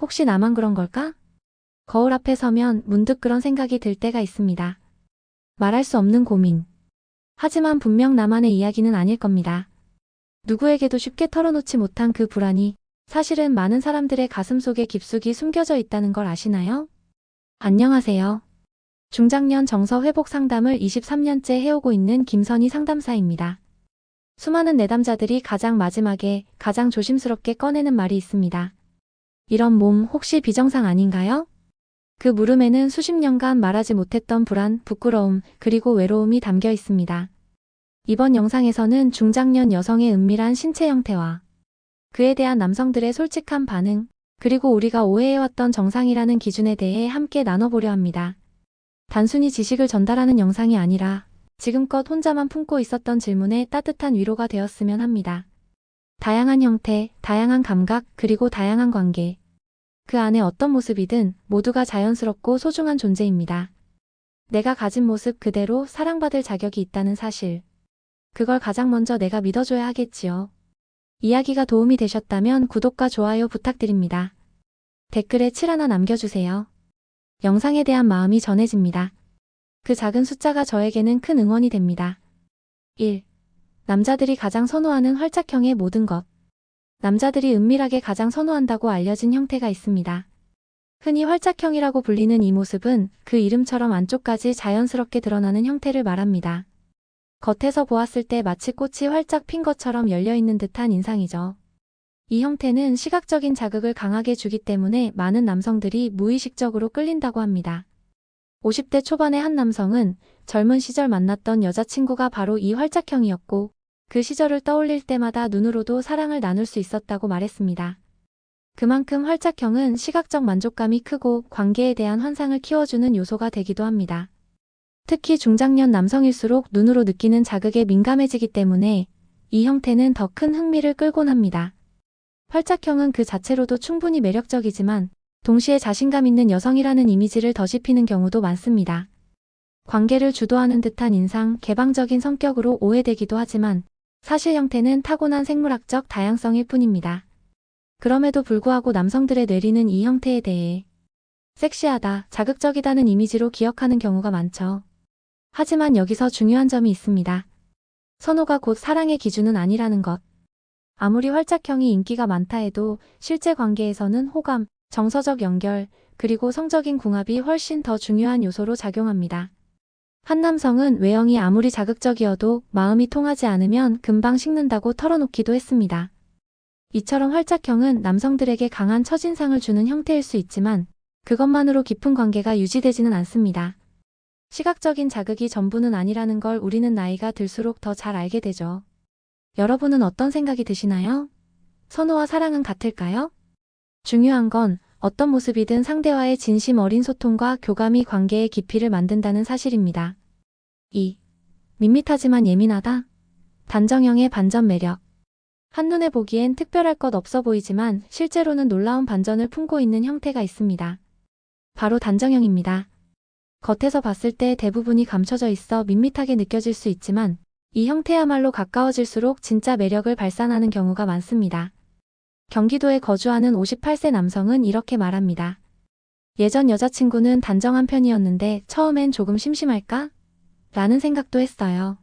혹시 나만 그런 걸까? 거울 앞에 서면 문득 그런 생각이 들 때가 있습니다. 말할 수 없는 고민. 하지만 분명 나만의 이야기는 아닐 겁니다. 누구에게도 쉽게 털어놓지 못한 그 불안이 사실은 많은 사람들의 가슴속에 깊숙이 숨겨져 있다는 걸 아시나요? 안녕하세요. 중장년 정서 회복 상담을 23년째 해오고 있는 김선희 상담사입니다. 수많은 내담자들이 가장 마지막에 가장 조심스럽게 꺼내는 말이 있습니다. 이런 몸 혹시 비정상 아닌가요? 그 물음에는 수십 년간 말하지 못했던 불안, 부끄러움, 그리고 외로움이 담겨 있습니다. 이번 영상에서는 중장년 여성의 은밀한 신체 형태와 그에 대한 남성들의 솔직한 반응, 그리고 우리가 오해해왔던 정상이라는 기준에 대해 함께 나눠보려 합니다. 단순히 지식을 전달하는 영상이 아니라 지금껏 혼자만 품고 있었던 질문에 따뜻한 위로가 되었으면 합니다. 다양한 형태, 다양한 감각, 그리고 다양한 관계. 그 안에 어떤 모습이든 모두가 자연스럽고 소중한 존재입니다. 내가 가진 모습 그대로 사랑받을 자격이 있다는 사실. 그걸 가장 먼저 내가 믿어줘야 하겠지요. 이야기가 도움이 되셨다면 구독과 좋아요 부탁드립니다. 댓글에 7 하나 남겨주세요. 영상에 대한 마음이 전해집니다. 그 작은 숫자가 저에게는 큰 응원이 됩니다. 1. 남자들이 가장 선호하는 활짝형의 모든 것. 남자들이 은밀하게 가장 선호한다고 알려진 형태가 있습니다. 흔히 활짝형이라고 불리는 이 모습은 그 이름처럼 안쪽까지 자연스럽게 드러나는 형태를 말합니다. 겉에서 보았을 때 마치 꽃이 활짝 핀 것처럼 열려있는 듯한 인상이죠. 이 형태는 시각적인 자극을 강하게 주기 때문에 많은 남성들이 무의식적으로 끌린다고 합니다. 50대 초반의 한 남성은 젊은 시절 만났던 여자친구가 바로 이 활짝형이었고 그 시절을 떠올릴 때마다 눈으로도 사랑을 나눌 수 있었다고 말했습니다. 그만큼 활짝형은 시각적 만족감이 크고 관계에 대한 환상을 키워주는 요소가 되기도 합니다. 특히 중장년 남성일수록 눈으로 느끼는 자극에 민감해지기 때문에 이 형태는 더 큰 흥미를 끌곤 합니다. 활짝형은 그 자체로도 충분히 매력적이지만 동시에 자신감 있는 여성이라는 이미지를 덧입히는 경우도 많습니다. 관계를 주도하는 듯한 인상, 개방적인 성격으로 오해되기도 하지만 사실 형태는 타고난 생물학적 다양성일 뿐입니다. 그럼에도 불구하고 남성들의 뇌리는 이 형태에 대해 섹시하다, 자극적이다는 이미지로 기억하는 경우가 많죠. 하지만 여기서 중요한 점이 있습니다. 선호가 곧 사랑의 기준은 아니라는 것. 아무리 활짝형이 인기가 많다 해도 실제 관계에서는 호감, 정서적 연결, 그리고 성적인 궁합이 훨씬 더 중요한 요소로 작용합니다. 한 남성은 외형이 아무리 자극적이어도 마음이 통하지 않으면 금방 식는다고 털어놓기도 했습니다. 이처럼 활짝형은 남성들에게 강한 첫인상을 주는 형태일 수 있지만 그것만으로 깊은 관계가 유지되지는 않습니다. 시각적인 자극이 전부는 아니라는 걸 우리는 나이가 들수록 더 잘 알게 되죠. 여러분은 어떤 생각이 드시나요? 선호와 사랑은 같을까요? 중요한 건 어떤 모습이든 상대와의 진심 어린 소통과 교감이 관계의 깊이를 만든다는 사실입니다. 2. 밋밋하지만 예민하다. 단정형의 반전 매력. 한눈에 보기엔 특별할 것 없어 보이지만 실제로는 놀라운 반전을 품고 있는 형태가 있습니다. 바로 단정형입니다. 겉에서 봤을 때 대부분이 감춰져 있어 밋밋하게 느껴질 수 있지만 이 형태야말로 가까워질수록 진짜 매력을 발산하는 경우가 많습니다. 경기도에 거주하는 58세 남성은 이렇게 말합니다. 예전 여자친구는 단정한 편이었는데 처음엔 조금 심심할까? 라는 생각도 했어요.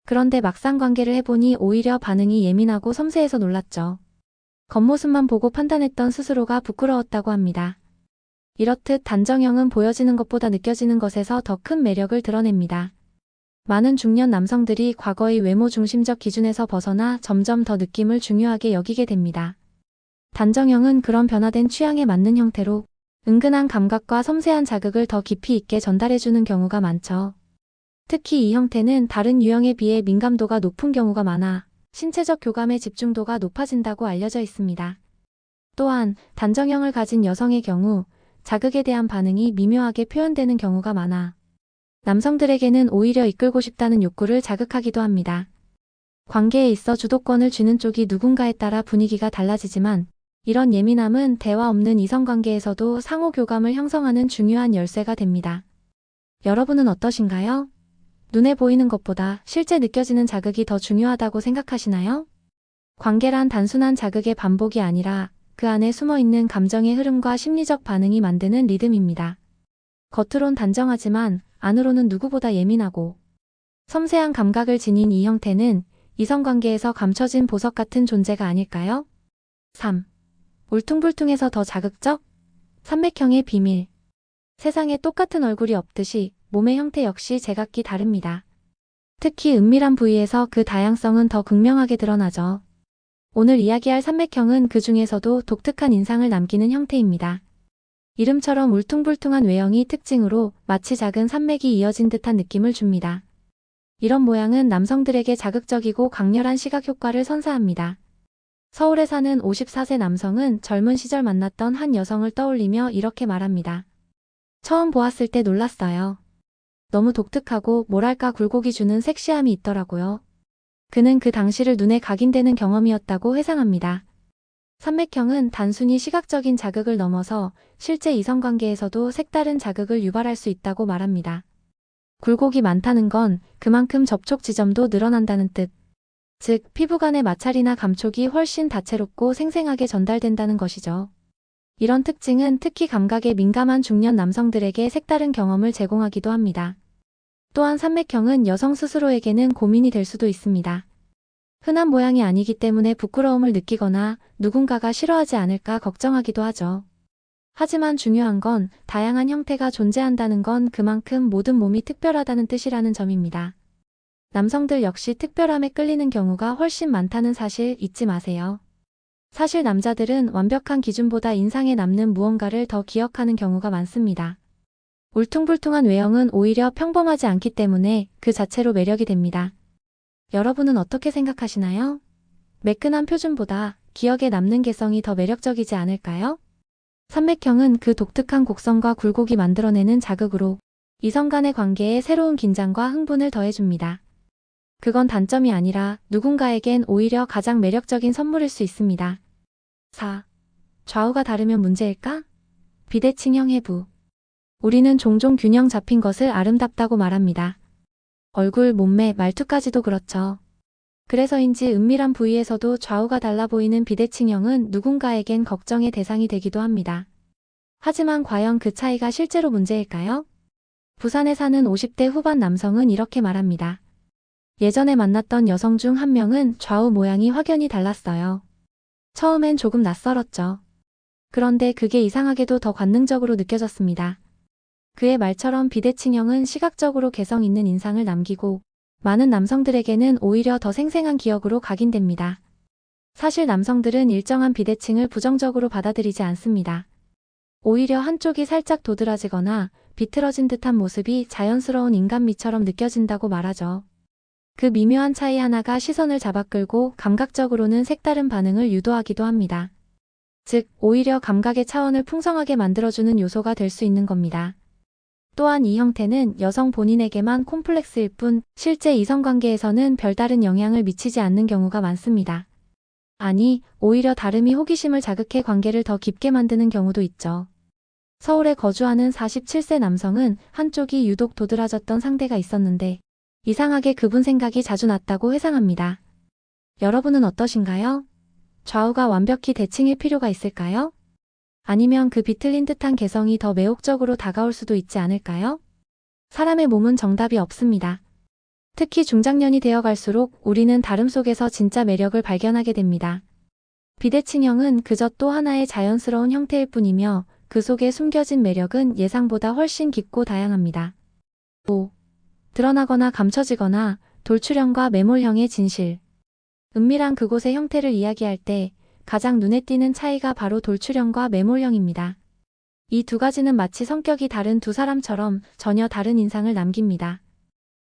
그런데 막상 관계를 해보니 오히려 반응이 예민하고 섬세해서 놀랐죠. 겉모습만 보고 판단했던 스스로가 부끄러웠다고 합니다. 이렇듯 단정형은 보여지는 것보다 느껴지는 것에서 더 큰 매력을 드러냅니다. 많은 중년 남성들이 과거의 외모 중심적 기준에서 벗어나 점점 더 느낌을 중요하게 여기게 됩니다. 단정형은 그런 변화된 취향에 맞는 형태로 은근한 감각과 섬세한 자극을 더 깊이 있게 전달해주는 경우가 많죠. 특히 이 형태는 다른 유형에 비해 민감도가 높은 경우가 많아 신체적 교감의 집중도가 높아진다고 알려져 있습니다. 또한 단정형을 가진 여성의 경우 자극에 대한 반응이 미묘하게 표현되는 경우가 많아 남성들에게는 오히려 이끌고 싶다는 욕구를 자극하기도 합니다. 관계에 있어 주도권을 쥐는 쪽이 누군가에 따라 분위기가 달라지지만 이런 예민함은 대화 없는 이성관계에서도 상호 교감을 형성하는 중요한 열쇠가 됩니다. 여러분은 어떠신가요? 눈에 보이는 것보다 실제 느껴지는 자극이 더 중요하다고 생각하시나요? 관계란 단순한 자극의 반복이 아니라 그 안에 숨어있는 감정의 흐름과 심리적 반응이 만드는 리듬입니다. 겉으론 단정하지만 안으로는 누구보다 예민하고 섬세한 감각을 지닌 이 형태는 이성관계에서 감춰진 보석 같은 존재가 아닐까요? 3. 울퉁불퉁해서 더 자극적? 산맥형의 비밀. 세상에 똑같은 얼굴이 없듯이 몸의 형태 역시 제각기 다릅니다. 특히 은밀한 부위에서 그 다양성은 더 극명하게 드러나죠. 오늘 이야기할 산맥형은 그 중에서도 독특한 인상을 남기는 형태입니다. 이름처럼 울퉁불퉁한 외형이 특징으로 마치 작은 산맥이 이어진 듯한 느낌을 줍니다. 이런 모양은 남성들에게 자극적이고 강렬한 시각 효과를 선사합니다. 서울에 사는 54세 남성은 젊은 시절 만났던 한 여성을 떠올리며 이렇게 말합니다. 처음 보았을 때 놀랐어요. 너무 독특하고 뭐랄까 굴곡이 주는 섹시함이 있더라고요. 그는 그 당시를 눈에 각인되는 경험이었다고 회상합니다. 산맥형은 단순히 시각적인 자극을 넘어서 실제 이성관계에서도 색다른 자극을 유발할 수 있다고 말합니다. 굴곡이 많다는 건 그만큼 접촉 지점도 늘어난다는 뜻. 즉, 피부 간의 마찰이나 감촉이 훨씬 다채롭고 생생하게 전달된다는 것이죠. 이런 특징은 특히 감각에 민감한 중년 남성들에게 색다른 경험을 제공하기도 합니다. 또한 산맥형은 여성 스스로에게는 고민이 될 수도 있습니다. 흔한 모양이 아니기 때문에 부끄러움을 느끼거나 누군가가 싫어하지 않을까 걱정하기도 하죠. 하지만 중요한 건 다양한 형태가 존재한다는 건 그만큼 모든 몸이 특별하다는 뜻이라는 점입니다. 남성들 역시 특별함에 끌리는 경우가 훨씬 많다는 사실 잊지 마세요. 사실 남자들은 완벽한 기준보다 인상에 남는 무언가를 더 기억하는 경우가 많습니다. 울퉁불퉁한 외형은 오히려 평범하지 않기 때문에 그 자체로 매력이 됩니다. 여러분은 어떻게 생각하시나요? 매끈한 표준보다 기억에 남는 개성이 더 매력적이지 않을까요? 산맥형은 그 독특한 곡선과 굴곡이 만들어내는 자극으로 이성 간의 관계에 새로운 긴장과 흥분을 더해줍니다. 그건 단점이 아니라 누군가에겐 오히려 가장 매력적인 선물일 수 있습니다. 4. 좌우가 다르면 문제일까? 비대칭형 해부. 우리는 종종 균형 잡힌 것을 아름답다고 말합니다. 얼굴, 몸매, 말투까지도 그렇죠. 그래서인지 은밀한 부위에서도 좌우가 달라 보이는 비대칭형은 누군가에겐 걱정의 대상이 되기도 합니다. 하지만 과연 그 차이가 실제로 문제일까요? 부산에 사는 50대 후반 남성은 이렇게 말합니다. 예전에 만났던 여성 중 한 명은 좌우 모양이 확연히 달랐어요. 처음엔 조금 낯설었죠. 그런데 그게 이상하게도 더 관능적으로 느껴졌습니다. 그의 말처럼 비대칭형은 시각적으로 개성 있는 인상을 남기고 많은 남성들에게는 오히려 더 생생한 기억으로 각인됩니다. 사실 남성들은 일정한 비대칭을 부정적으로 받아들이지 않습니다. 오히려 한쪽이 살짝 도드라지거나 비틀어진 듯한 모습이 자연스러운 인간미처럼 느껴진다고 말하죠. 그 미묘한 차이 하나가 시선을 잡아끌고 감각적으로는 색다른 반응을 유도하기도 합니다. 즉, 오히려 감각의 차원을 풍성하게 만들어주는 요소가 될 수 있는 겁니다. 또한 이 형태는 여성 본인에게만 콤플렉스일 뿐 실제 이성관계에서는 별다른 영향을 미치지 않는 경우가 많습니다. 아니, 오히려 다름이 호기심을 자극해 관계를 더 깊게 만드는 경우도 있죠. 서울에 거주하는 47세 남성은 한쪽이 유독 도드라졌던 상대가 있었는데 이상하게 그분 생각이 자주 났다고 회상합니다. 여러분은 어떠신가요? 좌우가 완벽히 대칭일 필요가 있을까요? 아니면 그 비틀린 듯한 개성이 더 매혹적으로 다가올 수도 있지 않을까요? 사람의 몸은 정답이 없습니다. 특히 중장년이 되어갈수록 우리는 다름 속에서 진짜 매력을 발견하게 됩니다. 비대칭형은 그저 또 하나의 자연스러운 형태일 뿐이며 그 속에 숨겨진 매력은 예상보다 훨씬 깊고 다양합니다. 5. 드러나거나 감춰지거나 돌출형과 매몰형의 진실. 은밀한 그곳의 형태를 이야기할 때 가장 눈에 띄는 차이가 바로 돌출형과 매몰형입니다. 이 두 가지는 마치 성격이 다른 두 사람처럼 전혀 다른 인상을 남깁니다.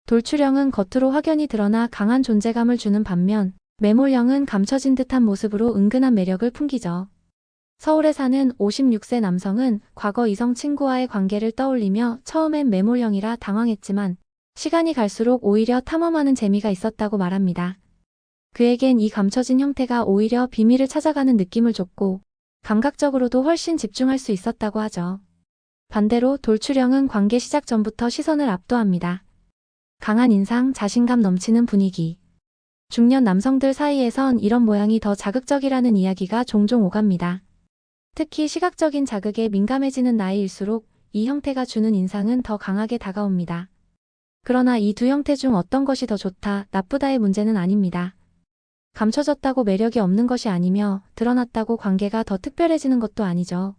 돌출형은 겉으로 확연히 드러나 강한 존재감을 주는 반면 매몰형은 감춰진 듯한 모습으로 은근한 매력을 풍기죠. 서울에 사는 56세 남성은 과거 이성 친구와의 관계를 떠올리며 처음엔 매몰형이라 당황했지만 시간이 갈수록 오히려 탐험하는 재미가 있었다고 말합니다. 그에겐 이 감춰진 형태가 오히려 비밀을 찾아가는 느낌을 줬고 감각적으로도 훨씬 집중할 수 있었다고 하죠. 반대로 돌출형은 관계 시작 전부터 시선을 압도합니다. 강한 인상, 자신감 넘치는 분위기. 중년 남성들 사이에선 이런 모양이 더 자극적이라는 이야기가 종종 오갑니다. 특히 시각적인 자극에 민감해지는 나이일수록 이 형태가 주는 인상은 더 강하게 다가옵니다. 그러나 이 두 형태 중 어떤 것이 더 좋다, 나쁘다의 문제는 아닙니다. 감춰졌다고 매력이 없는 것이 아니며 드러났다고 관계가 더 특별해지는 것도 아니죠.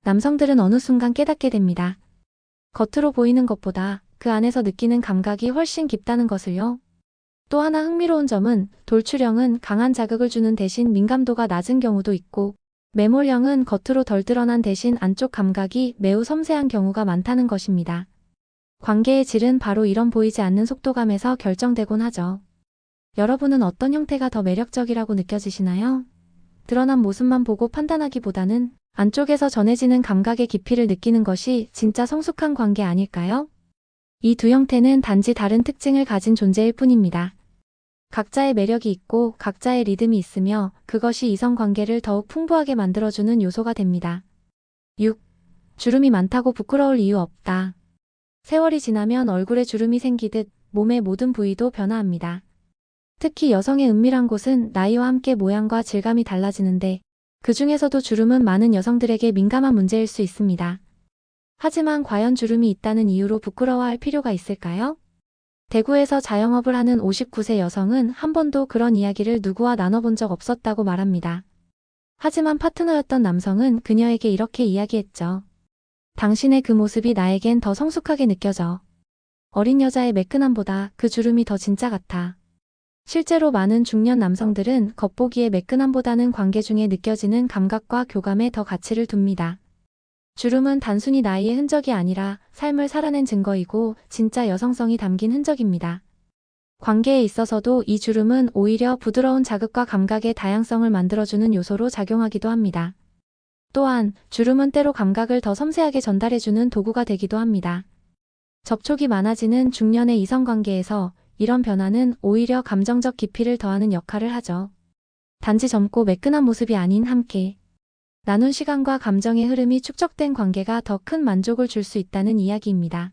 남성들은 어느 순간 깨닫게 됩니다. 겉으로 보이는 것보다 그 안에서 느끼는 감각이 훨씬 깊다는 것을요. 또 하나 흥미로운 점은 돌출형은 강한 자극을 주는 대신 민감도가 낮은 경우도 있고, 매몰형은 겉으로 덜 드러난 대신 안쪽 감각이 매우 섬세한 경우가 많다는 것입니다. 관계의 질은 바로 이런 보이지 않는 속도감에서 결정되곤 하죠. 여러분은 어떤 형태가 더 매력적이라고 느껴지시나요? 드러난 모습만 보고 판단하기보다는 안쪽에서 전해지는 감각의 깊이를 느끼는 것이 진짜 성숙한 관계 아닐까요? 이 두 형태는 단지 다른 특징을 가진 존재일 뿐입니다. 각자의 매력이 있고 각자의 리듬이 있으며 그것이 이성관계를 더욱 풍부하게 만들어주는 요소가 됩니다. 6. 주름이 많다고 부끄러울 이유 없다. 세월이 지나면 얼굴에 주름이 생기듯 몸의 모든 부위도 변화합니다. 특히 여성의 은밀한 곳은 나이와 함께 모양과 질감이 달라지는데 그 중에서도 주름은 많은 여성들에게 민감한 문제일 수 있습니다. 하지만 과연 주름이 있다는 이유로 부끄러워할 필요가 있을까요? 대구에서 자영업을 하는 59세 여성은 한 번도 그런 이야기를 누구와 나눠본 적 없었다고 말합니다. 하지만 파트너였던 남성은 그녀에게 이렇게 이야기했죠. 당신의 그 모습이 나에겐 더 성숙하게 느껴져. 어린 여자의 매끈함보다 그 주름이 더 진짜 같아. 실제로 많은 중년 남성들은 겉보기의 매끈함보다는 관계 중에 느껴지는 감각과 교감에 더 가치를 둡니다. 주름은 단순히 나이의 흔적이 아니라 삶을 살아낸 증거이고 진짜 여성성이 담긴 흔적입니다. 관계에 있어서도 이 주름은 오히려 부드러운 자극과 감각의 다양성을 만들어주는 요소로 작용하기도 합니다. 또한 주름은 때로 감각을 더 섬세하게 전달해주는 도구가 되기도 합니다. 접촉이 많아지는 중년의 이성관계에서 이런 변화는 오히려 감정적 깊이를 더하는 역할을 하죠. 단지 젊고 매끈한 모습이 아닌 함께 나눈 시간과 감정의 흐름이 축적된 관계가 더 큰 만족을 줄 수 있다는 이야기입니다.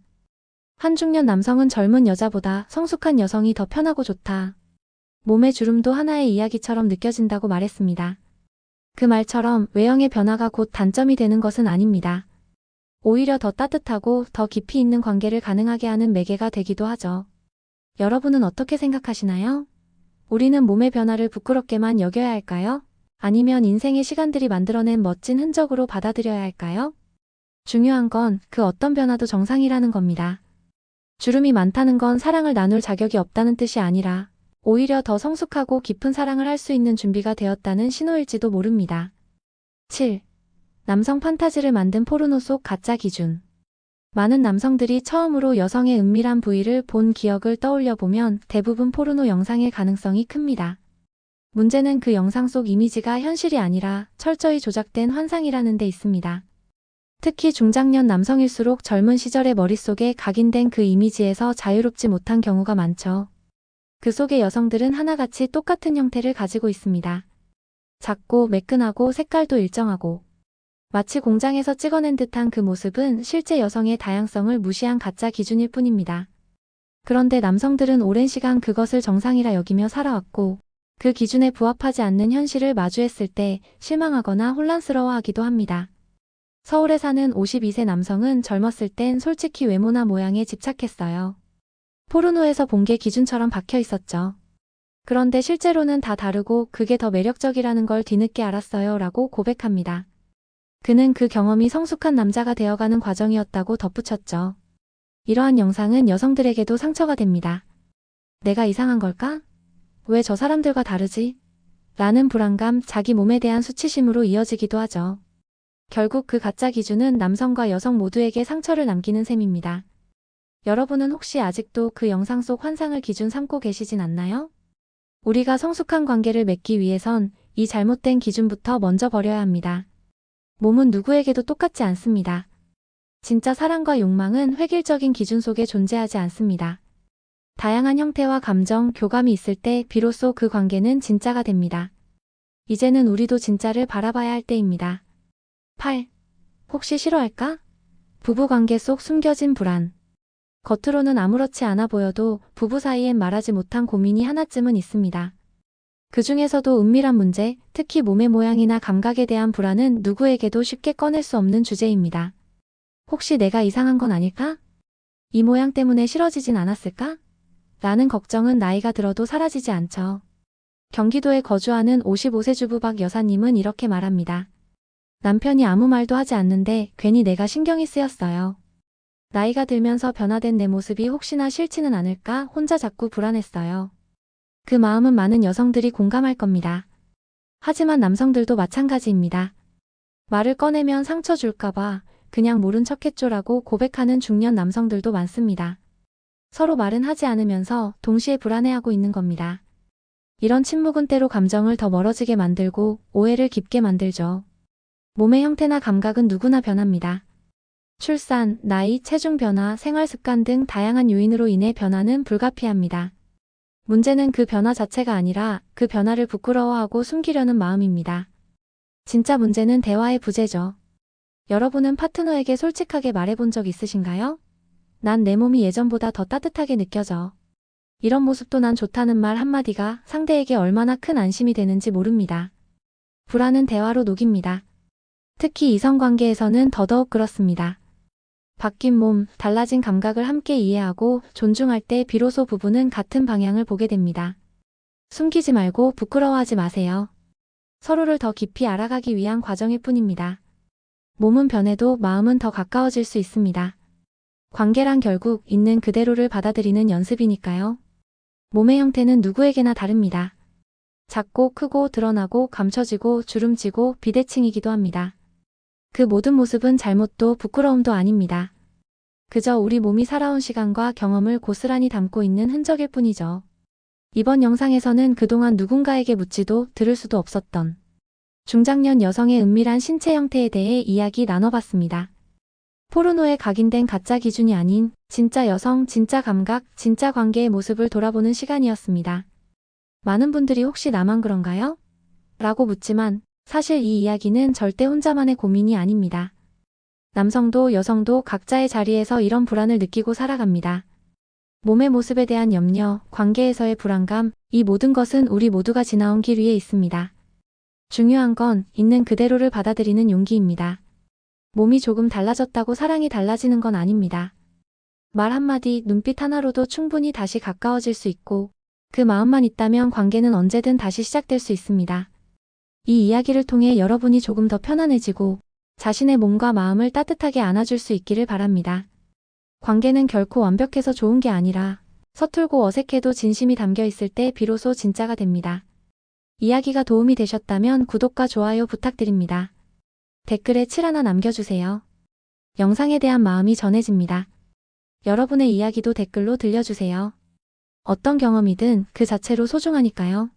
한 중년 남성은 젊은 여자보다 성숙한 여성이 더 편하고 좋다. 몸의 주름도 하나의 이야기처럼 느껴진다고 말했습니다. 그 말처럼 외형의 변화가 곧 단점이 되는 것은 아닙니다. 오히려 더 따뜻하고 더 깊이 있는 관계를 가능하게 하는 매개가 되기도 하죠. 여러분은 어떻게 생각하시나요? 우리는 몸의 변화를 부끄럽게만 여겨야 할까요? 아니면 인생의 시간들이 만들어낸 멋진 흔적으로 받아들여야 할까요? 중요한 건 그 어떤 변화도 정상이라는 겁니다. 주름이 많다는 건 사랑을 나눌 자격이 없다는 뜻이 아니라 오히려 더 성숙하고 깊은 사랑을 할 수 있는 준비가 되었다는 신호일지도 모릅니다. 7. 남성 판타지를 만든 포르노 속 가짜 기준. 많은 남성들이 처음으로 여성의 은밀한 부위를 본 기억을 떠올려 보면 대부분 포르노 영상일 가능성이 큽니다. 문제는 그 영상 속 이미지가 현실이 아니라 철저히 조작된 환상이라는 데 있습니다. 특히 중장년 남성일수록 젊은 시절의 머릿속에 각인된 그 이미지에서 자유롭지 못한 경우가 많죠. 그 속의 여성들은 하나같이 똑같은 형태를 가지고 있습니다. 작고 매끈하고 색깔도 일정하고 마치 공장에서 찍어낸 듯한 그 모습은 실제 여성의 다양성을 무시한 가짜 기준일 뿐입니다. 그런데 남성들은 오랜 시간 그것을 정상이라 여기며 살아왔고 그 기준에 부합하지 않는 현실을 마주했을 때 실망하거나 혼란스러워하기도 합니다. 서울에 사는 52세 남성은 젊었을 땐 솔직히 외모나 모양에 집착했어요. 포르노에서 본 게 기준처럼 박혀 있었죠. 그런데 실제로는 다 다르고 그게 더 매력적이라는 걸 뒤늦게 알았어요 라고 고백합니다. 그는 그 경험이 성숙한 남자가 되어가는 과정이었다고 덧붙였죠. 이러한 영상은 여성들에게도 상처가 됩니다. 내가 이상한 걸까? 왜 저 사람들과 다르지? 라는 불안감, 자기 몸에 대한 수치심으로 이어지기도 하죠. 결국 그 가짜 기준은 남성과 여성 모두에게 상처를 남기는 셈입니다. 여러분은 혹시 아직도 그 영상 속 환상을 기준 삼고 계시진 않나요? 우리가 성숙한 관계를 맺기 위해선 이 잘못된 기준부터 먼저 버려야 합니다. 몸은 누구에게도 똑같지 않습니다. 진짜 사랑과 욕망은 획일적인 기준 속에 존재하지 않습니다. 다양한 형태와 감정, 교감이 있을 때 비로소 그 관계는 진짜가 됩니다. 이제는 우리도 진짜를 바라봐야 할 때입니다. 8. 혹시 싫어할까? 부부관계 속 숨겨진 불안. 겉으로는 아무렇지 않아 보여도 부부 사이엔 말하지 못한 고민이 하나쯤은 있습니다. 그 중에서도 은밀한 문제, 특히 몸의 모양이나 감각에 대한 불안은 누구에게도 쉽게 꺼낼 수 없는 주제입니다. 혹시 내가 이상한 건 아닐까? 이 모양 때문에 싫어지진 않았을까? 라는 걱정은 나이가 들어도 사라지지 않죠. 경기도에 거주하는 55세 주부 박 여사님은 이렇게 말합니다. 남편이 아무 말도 하지 않는데 괜히 내가 신경이 쓰였어요. 나이가 들면서 변화된 내 모습이 혹시나 싫지는 않을까 혼자 자꾸 불안했어요. 그 마음은 많은 여성들이 공감할 겁니다. 하지만 남성들도 마찬가지입니다. 말을 꺼내면 상처 줄까봐 그냥 모른 척했죠라고 고백하는 중년 남성들도 많습니다. 서로 말은 하지 않으면서 동시에 불안해하고 있는 겁니다. 이런 침묵은 때로 감정을 더 멀어지게 만들고 오해를 깊게 만들죠. 몸의 형태나 감각은 누구나 변합니다. 출산, 나이, 체중 변화, 생활 습관 등 다양한 요인으로 인해 변화는 불가피합니다. 문제는 그 변화 자체가 아니라 그 변화를 부끄러워하고 숨기려는 마음입니다. 진짜 문제는 대화의 부재죠. 여러분은 파트너에게 솔직하게 말해본 적 있으신가요? 난 내 몸이 예전보다 더 따뜻하게 느껴져. 이런 모습도 난 좋다는 말 한마디가 상대에게 얼마나 큰 안심이 되는지 모릅니다. 불안은 대화로 녹입니다. 특히 이성관계에서는 더더욱 그렇습니다. 바뀐 몸, 달라진 감각을 함께 이해하고 존중할 때 비로소 부부는 같은 방향을 보게 됩니다. 숨기지 말고 부끄러워하지 마세요. 서로를 더 깊이 알아가기 위한 과정일 뿐입니다. 몸은 변해도 마음은 더 가까워질 수 있습니다. 관계란 결국 있는 그대로를 받아들이는 연습이니까요. 몸의 형태는 누구에게나 다릅니다. 작고 크고 드러나고 감춰지고 주름지고 비대칭이기도 합니다. 그 모든 모습은 잘못도 부끄러움도 아닙니다. 그저 우리 몸이 살아온 시간과 경험을 고스란히 담고 있는 흔적일 뿐이죠. 이번 영상에서는 그동안 누군가에게 묻지도 들을 수도 없었던 중장년 여성의 은밀한 신체 형태에 대해 이야기 나눠봤습니다. 포르노에 각인된 가짜 기준이 아닌 진짜 여성, 진짜 감각, 진짜 관계의 모습을 돌아보는 시간이었습니다. 많은 분들이 혹시 나만 그런가요? 라고 묻지만 사실 이 이야기는 절대 혼자만의 고민이 아닙니다. 남성도 여성도 각자의 자리에서 이런 불안을 느끼고 살아갑니다. 몸의 모습에 대한 염려, 관계에서의 불안감, 이 모든 것은 우리 모두가 지나온 길 위에 있습니다. 중요한 건 있는 그대로를 받아들이는 용기입니다. 몸이 조금 달라졌다고 사랑이 달라지는 건 아닙니다. 말 한마디, 눈빛 하나로도 충분히 다시 가까워질 수 있고 그 마음만 있다면 관계는 언제든 다시 시작될 수 있습니다. 이 이야기를 통해 여러분이 조금 더 편안해지고 자신의 몸과 마음을 따뜻하게 안아줄 수 있기를 바랍니다. 관계는 결코 완벽해서 좋은 게 아니라 서툴고 어색해도 진심이 담겨 있을 때 비로소 진짜가 됩니다. 이야기가 도움이 되셨다면 구독과 좋아요 부탁드립니다. 댓글에 7 하나 남겨주세요. 영상에 대한 마음이 전해집니다. 여러분의 이야기도 댓글로 들려주세요. 어떤 경험이든 그 자체로 소중하니까요.